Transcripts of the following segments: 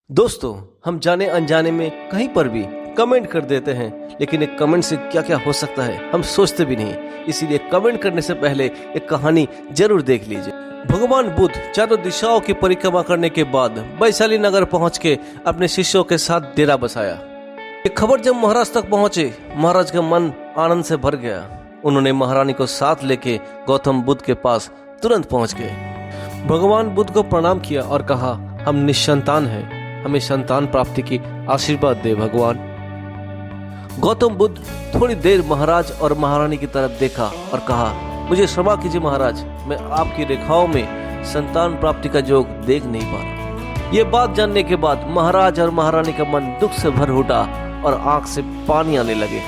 दोस्तों, हम जाने अनजाने में कहीं पर भी कमेंट कर देते हैं, लेकिन एक कमेंट से क्या क्या हो सकता है हम सोचते भी नहीं। इसीलिए कमेंट करने से पहले एक कहानी जरूर देख लीजिए। भगवान बुद्ध चारों दिशाओं की परिक्रमा करने के बाद वैशाली नगर पहुंच के अपने शिष्यों के साथ डेरा बसाया। ये खबर जब महाराज तक पहुंचे, महाराज का मन आनंद से भर गया। उन्होंने महारानी को साथ लेके गौतम बुद्ध के पास तुरंत पहुंच गए। भगवान बुद्ध को प्रणाम किया और कहा, हम निसंतान हैं, हमें संतान प्राप्ति की आशीर्वाद दे भगवान। गौतम बुद्ध थोड़ी देर महाराज और महारानी की तरफ देखा और कहा, मुझे क्षमा कीजिए महाराज, मैं आपकी रेखाओं में संतान प्राप्ति का योग देख नहीं पा रहा। ये बात जानने के बाद महाराज और महारानी का मन दुख से भर उठा और आंख से पानी आने लगे।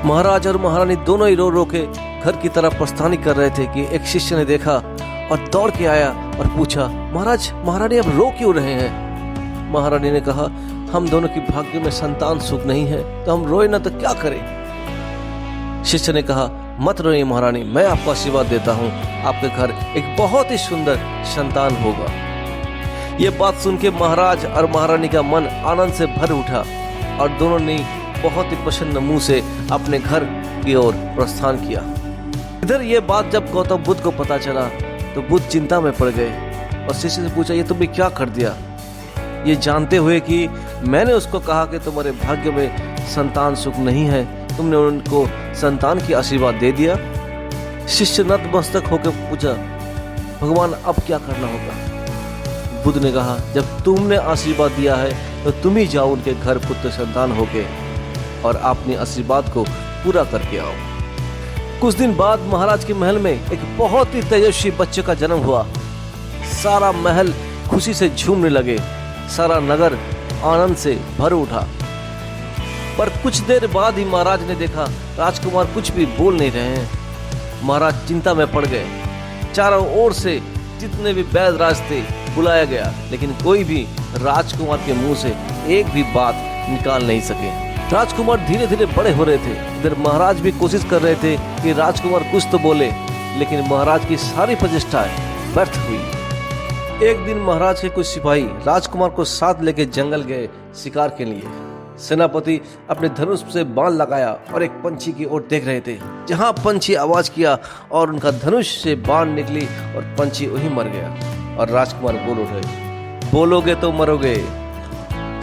महाराज और महारानी दोनों ही रो रो के घर की तरफ प्रस्थान कर रहे थे कि एक शिष्य ने देखा और दौड़ के आया और पूछा, महाराज महारानी अब रो क्यों रहे हैं? महारानी ने कहा, हम दोनों की भाग्य में संतान सुख नहीं है, तो हम रोए ना तो क्या करें? शिष्य ने कहा, मत रोइए महारानी, मैं आपको आशीर्वाद देता हूँ, आपके घर एक बहुत ही सुंदर संतान होगा। ये बात सुन के महाराज और महारानी का मन आनंद से भर उठा और दोनों ने बहुत ही प्रसन्न मुंह से अपने घर की ओर प्रस्थान किया। इधर ये बात जब गौतम बुद्ध को पता चला तो बुद्ध चिंता में पड़ गए और शिष्य से पूछा, ये तुमने क्या कर दिया? ये जानते हुए कि मैंने उसको कहा कि तुम्हारे भाग्य में संतान सुख नहीं है, तुमने उनको संतान की आशीर्वाद दे दिया। शिष्य नतमस्तक होकर पूछा, भगवान अब क्या करना होगा? बुद्ध ने कहा, जब तुमने आशीर्वाद दिया है तो तुम ही जाओ उनके घर पुत्र संतान होके और अपने आशीर्वाद को पूरा करके आओ। कुछ दिन बाद महाराज के महल में एक बहुत ही तेजस्वी बच्चे का जन्म हुआ। सारा महल खुशी से झूमने लगे, सारा नगर आनंद से भर उठा। पर कुछ देर बाद ही महाराज ने देखा राजकुमार कुछ भी बोल नहीं रहे हैं। महाराज चिंता में पड़ गए। चारों ओर से जितने भी वैद राज थे बुलाया गया, लेकिन कोई भी राजकुमार के मुंह से एक भी बात निकाल नहीं सके। राजकुमार धीरे धीरे बड़े हो रहे थे। इधर महाराज भी कोशिश कर रहे थे कि राजकुमार कुछ तो बोले, लेकिन महाराज की सारी प्रचेष्टाएं व्यर्थ हुई। एक दिन महाराज के कुछ सिपाही राजकुमार को साथ लेके जंगल गए शिकार के लिए। सेनापति अपने धनुष से बाण लगाया और एक पंछी की ओर देख रहे थे। जहां पंछी आवाज किया और उनका धनुष से बाण निकली और पंछी वहीं मर गया। और राजकुमार बोल उठे, बोलोगे तो मरोगे।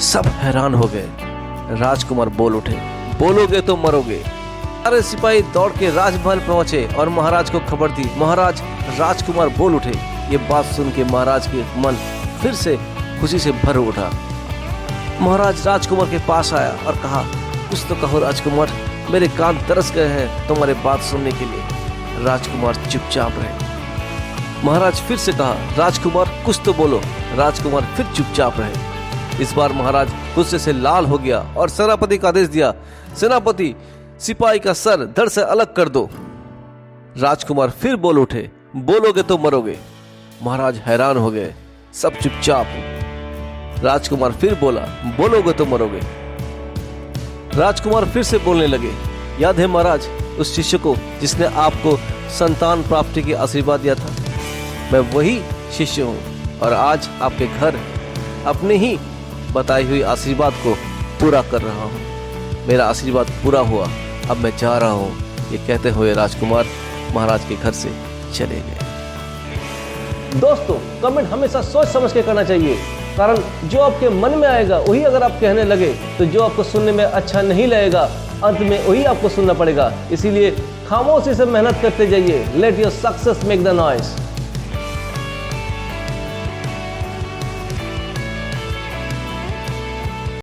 सब हैरान हो गए। राजकुमार बोल उठे, बोलोगे तो मरोगे। सारे सिपाही दौड़ के राजमहल पहुंचे और महाराज को खबर दी। महाराज, राजकुमार बोल उठे। ये बात सुन के महाराज के मन फिर से खुशी से भर उठा। महाराज राजकुमार के पास आया और कहा, कुछ तो कहो राजकुमार, मेरे कान तरस गए हैं तुम्हारे बात सुनने के लिए। राजकुमार चुपचाप रहे। महाराज फिर से कहा, राजकुमार कुछ तो बोलो। राजकुमार फिर चुपचाप रहे। इस बार महाराज गुस्से से लाल हो गया और सेनापति का आदेश दिया, सेनापति सिपाही का सर धड़ से अलग कर दो। राजकुमार फिर बोल उठे, बोलोगे तो मरोगे। महाराज हैरान हो गए। सब चुपचाप। राजकुमार फिर बोला, बोलोगे तो मरोगे। राजकुमार फिर से बोलने लगे, याद है महाराज उस शिष्य को जिसने आपको संतान प्राप्ति की आशीर्वाद दिया था? मैं वही शिष्य हूँ और आज आपके घर अपने ही बताई हुई आशीर्वाद को पूरा कर रहा हूँ। मेरा आशीर्वाद पूरा हुआ, अब मैं जा रहा हूँ। ये कहते हुए राजकुमार महाराज के घर से चले गए। दोस्तों, कमेंट हमेशा सोच समझ के करना चाहिए, कारण जो आपके मन में आएगा वही अगर आप कहने लगे तो जो आपको सुनने में अच्छा नहीं लगेगा, अंत में वही आपको सुनना पड़ेगा। इसीलिए खामोशी से मेहनत करते जाइए। Let your success make the noise.